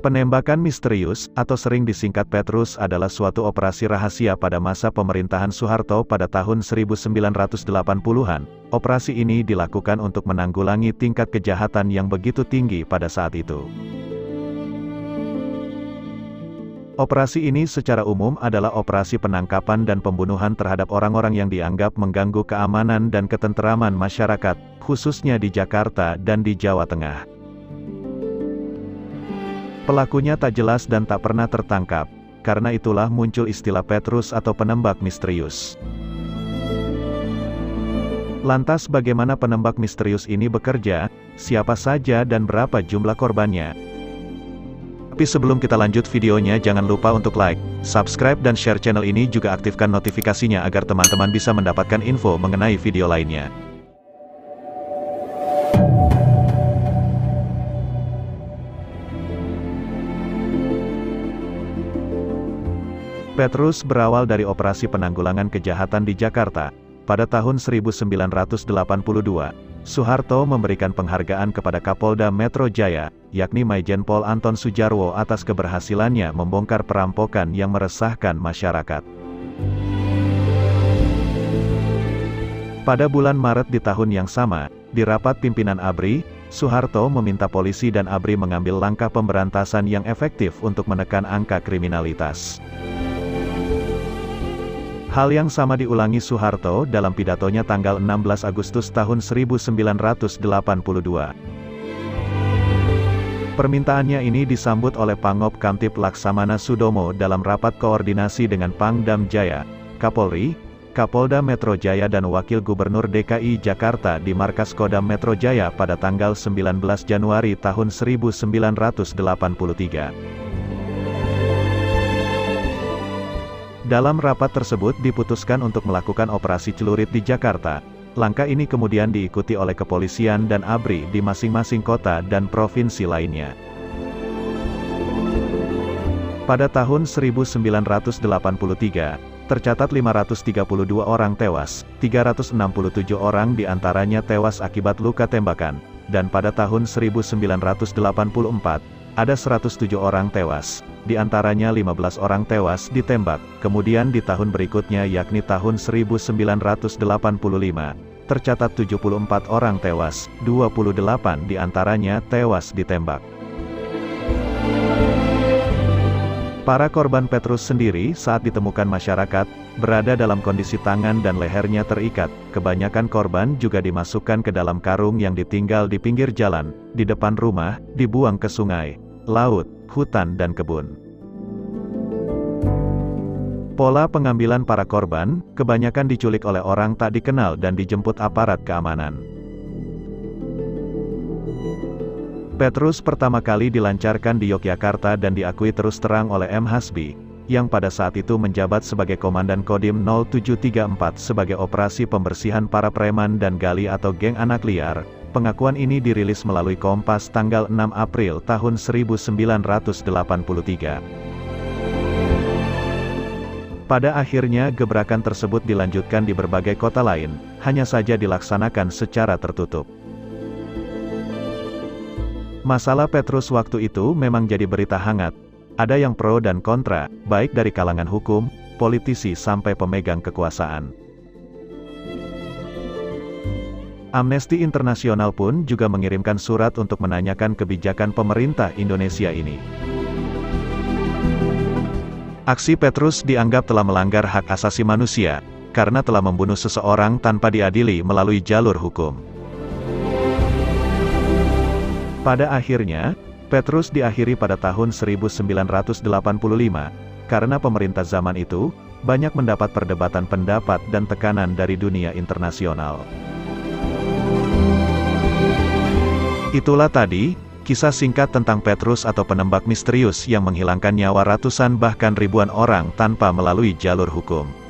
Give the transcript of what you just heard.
Penembakan misterius, atau sering disingkat Petrus adalah suatu operasi rahasia pada masa pemerintahan Soeharto pada tahun 1980-an. Operasi ini dilakukan untuk menanggulangi tingkat kejahatan yang begitu tinggi pada saat itu. Operasi ini secara umum adalah operasi penangkapan dan pembunuhan terhadap orang-orang yang dianggap mengganggu keamanan dan ketenteraman masyarakat, khususnya di Jakarta dan di Jawa Tengah. Pelakunya tak jelas dan tak pernah tertangkap, karena itulah muncul istilah Petrus atau penembak misterius. Lantas bagaimana penembak misterius ini bekerja, siapa saja dan berapa jumlah korbannya? Tapi sebelum kita lanjut videonya, jangan lupa untuk like, subscribe dan share channel ini, juga aktifkan notifikasinya agar teman-teman bisa mendapatkan info mengenai video lainnya. Petrus berawal dari operasi penanggulangan kejahatan di Jakarta. Pada tahun 1982, Soeharto memberikan penghargaan kepada Kapolda Metro Jaya, yakni Maijen Pol Anton Sujarwo, atas keberhasilannya membongkar perampokan yang meresahkan masyarakat. Pada bulan Maret di tahun yang sama, di rapat pimpinan ABRI, Soeharto meminta polisi dan ABRI mengambil langkah pemberantasan yang efektif untuk menekan angka kriminalitas. Hal yang sama diulangi Soeharto dalam pidatonya tanggal 16 Agustus tahun 1982. Permintaannya ini disambut oleh Pangop Kamtib Laksamana Sudomo dalam rapat koordinasi dengan Pangdam Jaya, Kapolri, Kapolda Metro Jaya dan Wakil Gubernur DKI Jakarta di Markas Kodam Metro Jaya pada tanggal 19 Januari tahun 1983. Dalam rapat tersebut diputuskan untuk melakukan operasi celurit di Jakarta. Langkah ini kemudian diikuti oleh kepolisian dan ABRI di masing-masing kota dan provinsi lainnya. Pada tahun 1983, tercatat 532 orang tewas, 367 orang diantaranya tewas akibat luka tembakan, dan pada tahun 1984, ada 107 orang tewas, di antaranya 15 orang tewas ditembak. Kemudian di tahun berikutnya yakni tahun 1985, tercatat 74 orang tewas, 28 di antaranya tewas ditembak. Para korban Petrus sendiri saat ditemukan masyarakat, berada dalam kondisi tangan dan lehernya terikat. Kebanyakan korban juga dimasukkan ke dalam karung yang ditinggal di pinggir jalan, di depan rumah, dibuang ke sungai, laut, hutan dan kebun. Pola pengambilan para korban, kebanyakan diculik oleh orang tak dikenal dan dijemput aparat keamanan. Petrus pertama kali dilancarkan di Yogyakarta dan diakui terus terang oleh M. Hasbi, yang pada saat itu menjabat sebagai Komandan Kodim 0734 sebagai operasi pembersihan para preman dan gali atau geng anak liar. Pengakuan ini dirilis melalui Kompas tanggal 6 April tahun 1983. Pada akhirnya gebrakan tersebut dilanjutkan di berbagai kota lain, hanya saja dilaksanakan secara tertutup. Masalah Petrus waktu itu memang jadi berita hangat. Ada yang pro dan kontra, baik dari kalangan hukum, politisi sampai pemegang kekuasaan. Amnesty International pun juga mengirimkan surat untuk menanyakan kebijakan pemerintah Indonesia ini. Aksi Petrus dianggap telah melanggar hak asasi manusia, karena telah membunuh seseorang tanpa diadili melalui jalur hukum. Pada akhirnya, Petrus diakhiri pada tahun 1985, karena pemerintah zaman itu, banyak mendapat perdebatan pendapat dan tekanan dari dunia internasional. Itulah tadi, kisah singkat tentang Petrus atau penembak misterius yang menghilangkan nyawa ratusan bahkan ribuan orang tanpa melalui jalur hukum.